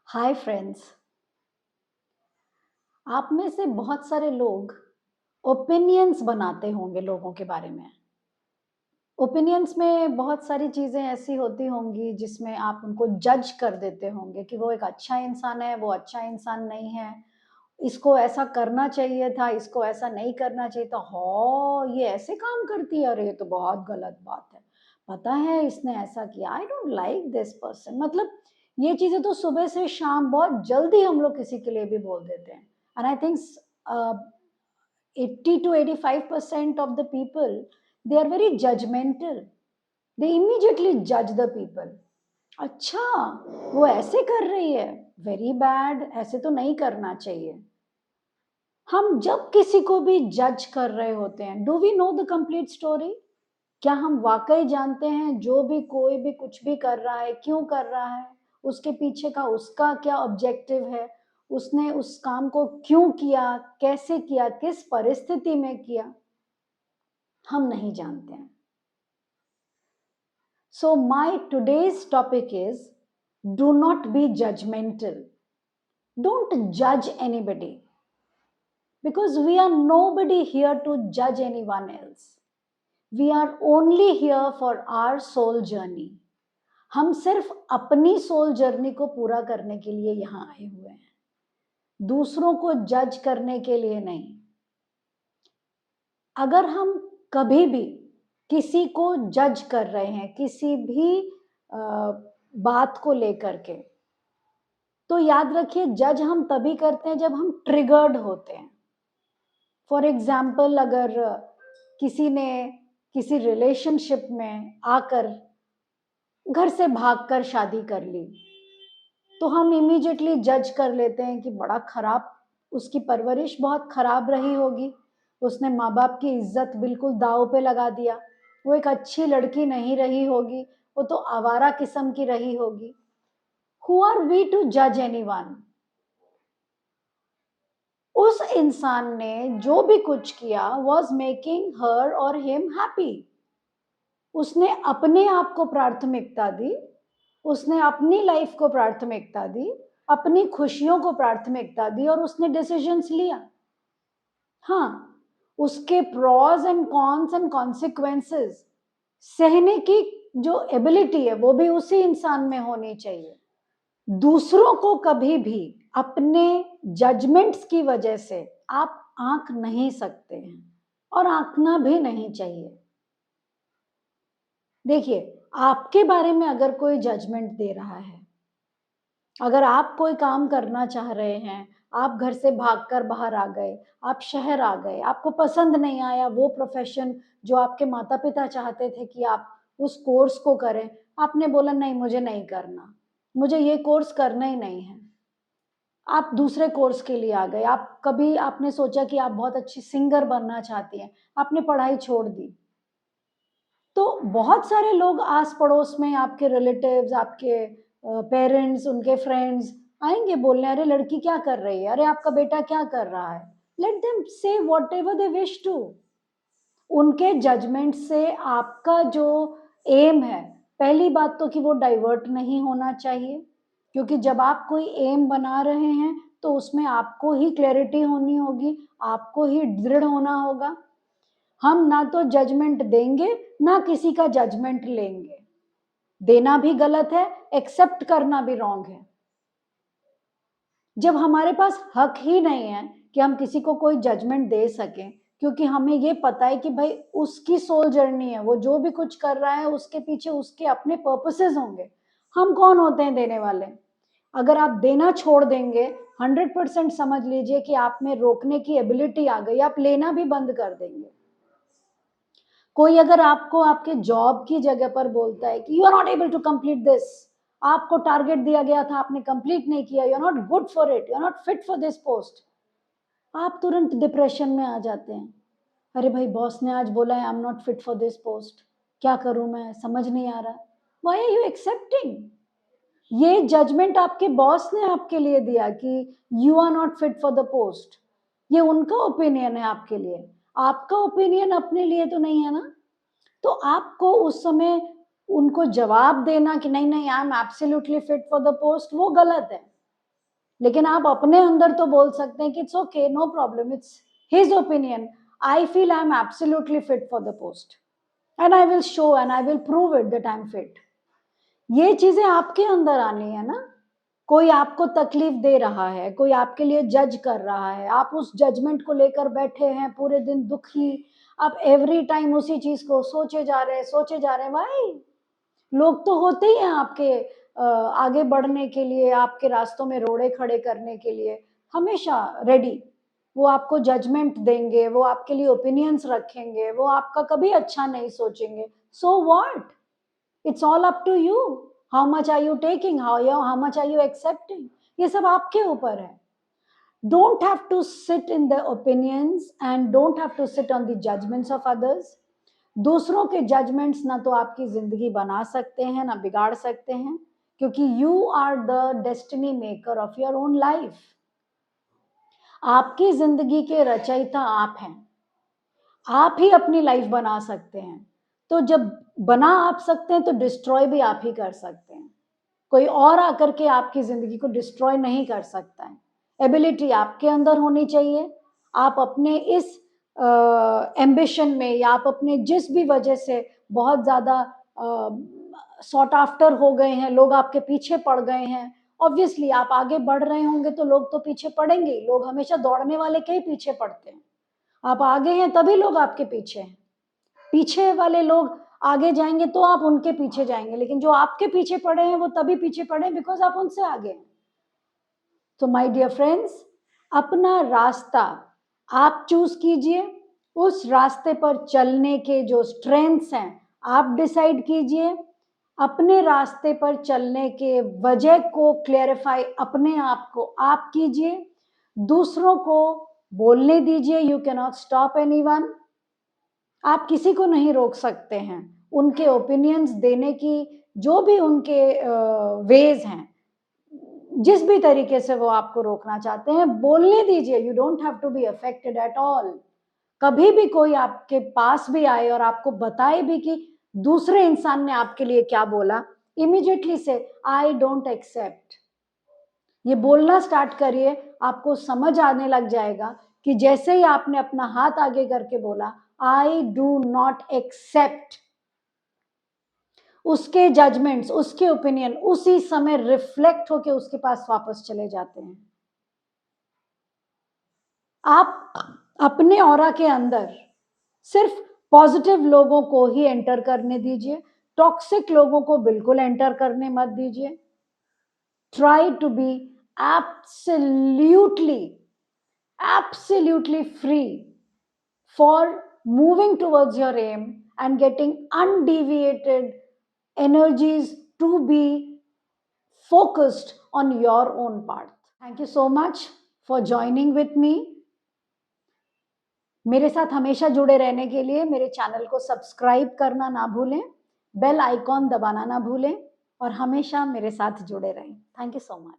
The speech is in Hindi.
Hi friends. आप में से बहुत सारे लोग ओपिनियंस बनाते होंगे लोगों के बारे में। ओपिनियंस में बहुत सारी चीज़ें ऐसी होती होंगी जिसमें आप उनको जज कर देते होंगे कि वो एक अच्छा इंसान है, वो अच्छा इंसान नहीं है। इसको ऐसा करना चाहिए था, इसको ऐसा नहीं करना चाहिए था। हाँ, ये ऐसे काम करती है, अरे ये तो बहुत गलत बात है। पता है इसने ऐसा किया, I don't like this person. मतलब ये चीज़ें तो सुबह से शाम बहुत जल्दी हम लोग किसी के लिए भी बोल देते हैं। And I think 80 to 85% of the people, they are very judgmental. They immediately judge the people. अच्छा, वो ऐसे कर रही है, वेरी बैड, ऐसे तो नहीं करना चाहिए। हम जब किसी को भी जज कर रहे होते हैं, do we know the complete story? क्या हम वाकई जानते हैं जो भी कोई भी कुछ भी कर रहा है, क्यों कर रहा है, उसके पीछे का उसका क्या ऑब्जेक्टिव है, उसने उस काम को क्यों किया, कैसे किया, किस परिस्थिति में किया? हम नहीं जानते हैं। So my today's topic is, do not be judgmental. Don't judge anybody, because we are nobody here to judge anyone else. We are only here for our soul journey. हम सिर्फ अपनी सोल जर्नी को पूरा करने के लिए यहाँ आए हुए हैं, दूसरों को जज करने के लिए नहीं। अगर हम कभी भी किसी को जज कर रहे हैं, किसी भी बात को लेकर के, तो याद रखिए जज हम तभी करते हैं जब हम ट्रिगर्ड होते हैं। फॉर एग्जाम्पल, अगर किसी ने किसी रिलेशनशिप में आकर घर से भागकर शादी कर ली, तो हम इमीडिएटली जज कर लेते हैं कि बड़ा खराब, उसकी परवरिश बहुत खराब रही होगी, उसने माँ बाप की इज्जत बिल्कुल दांव पे लगा दिया, वो एक अच्छी लड़की नहीं रही होगी, वो तो आवारा किस्म की रही होगी। हु आर वी टू जज एनीवन? उस इंसान ने जो भी कुछ किया वॉज मेकिंग हर और हिम हैप्पी। उसने अपने आप को प्राथमिकता दी, उसने अपनी लाइफ को प्राथमिकता दी, अपनी खुशियों को प्राथमिकता दी और उसने डिसीजंस लिया। हाँ, उसके pros and cons and consequences सहने की जो एबिलिटी है वो भी उसी इंसान में होनी चाहिए। दूसरों को कभी भी अपने जजमेंट्स की वजह से आप आंक नहीं सकते हैं और आंकना भी नहीं चाहिए। देखिए, आपके बारे में अगर कोई जजमेंट दे रहा है, अगर आप कोई काम करना चाह रहे हैं, आप घर से भागकर बाहर आ गए, आप शहर आ गए, आपको पसंद नहीं आया वो प्रोफेशन जो आपके माता पिता चाहते थे कि आप उस कोर्स को करें, आपने बोला नहीं मुझे नहीं करना, मुझे ये कोर्स करना ही नहीं है। आप दूसरे कोर्स के लिए आ गए। आप कभी आपने सोचा कि आप बहुत अच्छी सिंगर बनना चाहती हैं, आपने पढ़ाई छोड़ दी। तो बहुत सारे लोग आस पड़ोस में, आपके रिलेटिव्स, आपके पेरेंट्स, उनके फ्रेंड्स आएंगे बोलने, अरे लड़की क्या कर रही है, अरे आपका बेटा क्या कर रहा है। Let them say whatever they wish to. उनके जजमेंट से आपका जो एम है, पहली बात तो कि वो डाइवर्ट नहीं होना चाहिए, क्योंकि जब आप कोई एम बना रहे हैं तो उसमें आपको ही क्लैरिटी होनी होगी, आपको ही दृढ़ होना होगा। हम ना तो जजमेंट देंगे, ना किसी का जजमेंट लेंगे। देना भी गलत है, एक्सेप्ट करना भी रॉन्ग है। जब हमारे पास हक ही नहीं है कि हम किसी को कोई जजमेंट दे सकें, क्योंकि हमें ये पता है कि भाई उसकी सोल जर्नी है, वो जो भी कुछ कर रहा है उसके पीछे उसके अपने पर्पसेस होंगे। हम कौन होते हैं देने वाले? अगर आप देना छोड़ देंगे, 100% समझ लीजिए कि आप में रोकने की एबिलिटी आ गई, आप लेना भी बंद कर देंगे। कोई अगर आपको आपके जॉब की जगह पर बोलता है कि you are not able to complete this, आपको टारगेट दिया गया था, आपने कंप्लीट नहीं किया, you are not good for it, you are not fit for this post, आप तुरंत डिप्रेशन में आ जाते हैं। अरे भाई, बॉस ने आज बोला है I am not fit for this post, क्या करूं मैं, समझ नहीं आ रहा। Why are you accepting? ये जजमेंट आपके बॉस ने आपके लिए दिया कि you are not fit for the post, ये उनका ओपिनियन है आपके लिए, आपका ओपिनियन अपने लिए तो नहीं है ना। तो आपको उस समय उनको जवाब देना कि नहीं नहीं आई am absolutely fit for the post, वो गलत है। लेकिन आप अपने अंदर तो बोल सकते हैं कि it's okay, no problem, it's his opinion, I feel I am absolutely fit for the post and I will show and I will prove it that I am fit. ये चीजें आपके अंदर आनी है ना। कोई आपको तकलीफ दे रहा है, कोई आपके लिए जज कर रहा है, आप उस जजमेंट को लेकर बैठे हैं पूरे दिन दुखी, आप एवरी टाइम उसी चीज को सोचे जा रहे हैं, सोचे जा रहे हैं। भाई, लोग तो होते ही हैं आपके आगे बढ़ने के लिए, आपके रास्तों में रोड़े खड़े करने के लिए, हमेशा रेडी। वो आपको जजमेंट देंगे, वो आपके लिए ओपिनियंस रखेंगे, वो आपका कभी अच्छा नहीं सोचेंगे। So what, it's all up to you, how much are you taking, how much are you accepting, ये सब आपके ऊपर है। Don't have to sit in the opinions and don't have to sit on the judgments of others. दूसरों के जजमेंट्स ना तो आपकी जिंदगी बना सकते हैं ना बिगाड़ सकते हैं, क्योंकि you are the destiny maker of your own life. आपकी जिंदगी के रचयिता आप हैं, आप ही अपनी लाइफ बना सकते हैं। तो जब बना आप सकते हैं तो डिस्ट्रॉय भी आप ही कर सकते हैं, कोई और आकर के आपकी जिंदगी को डिस्ट्रॉय नहीं कर सकता है। एबिलिटी आपके अंदर होनी चाहिए। आप अपने इस एम्बिशन में या आप अपने जिस भी वजह से बहुत ज़्यादा सॉट आफ्टर हो गए हैं, लोग आपके पीछे पड़ गए हैं, ऑब्वियसली आप आगे बढ़ रहे होंगे तो लोग तो पीछे पड़ेंगे ही। लोग हमेशा दौड़ने वाले के ही पीछे पड़ते हैं। आप आगे हैं तभी लोग आपके पीछे हैं। पीछे वाले लोग आगे जाएंगे तो आप उनके पीछे जाएंगे, लेकिन जो आपके पीछे पड़े हैं वो तभी पीछे पड़े बिकॉज आप उनसे आगे हैं। तो माय डियर फ्रेंड्स, अपना रास्ता आप चूज कीजिए, उस रास्ते पर चलने के जो स्ट्रेंथ्स हैं आप डिसाइड कीजिए, अपने रास्ते पर चलने के वजह को क्लेरिफाई अपने आप को आप कीजिए, दूसरों को बोलने दीजिए। You can not stop anyone, आप किसी को नहीं रोक सकते हैं उनके ओपिनियंस देने की, जो भी उनके वेज हैं, जिस भी तरीके से वो आपको रोकना चाहते हैं बोलने दीजिए। You don't have to be affected at all. कभी भी कोई आपके पास भी आए और आपको बताए भी कि दूसरे इंसान ने आपके लिए क्या बोला, इमीडिएटली से आई डोंट एक्सेप्ट, ये बोलना स्टार्ट करिए। आपको समझ आने लग जाएगा कि जैसे ही आपने अपना हाथ आगे करके बोला आई डू नॉट एक्सेप्ट, उसके जजमेंट्स, उसके ओपिनियन उसी समय रिफ्लेक्ट होके उसके पास वापस चले जाते हैं। आप अपने ऑरा के अंदर सिर्फ पॉजिटिव लोगों को ही एंटर करने दीजिए, टॉक्सिक लोगों को बिल्कुल एंटर करने मत दीजिए। Try to be absolutely free for moving towards your aim and getting undeviated energies to be focused on your own path. Thank you so much for joining with me. मेरे साथ हमेशा जुड़े रहने के लिए मेरे चैनल को सब्सक्राइब करना ना भूलें, बेल आइकॉन दबाना ना भूलें और हमेशा मेरे साथ जुड़े रहें। Thank you so much.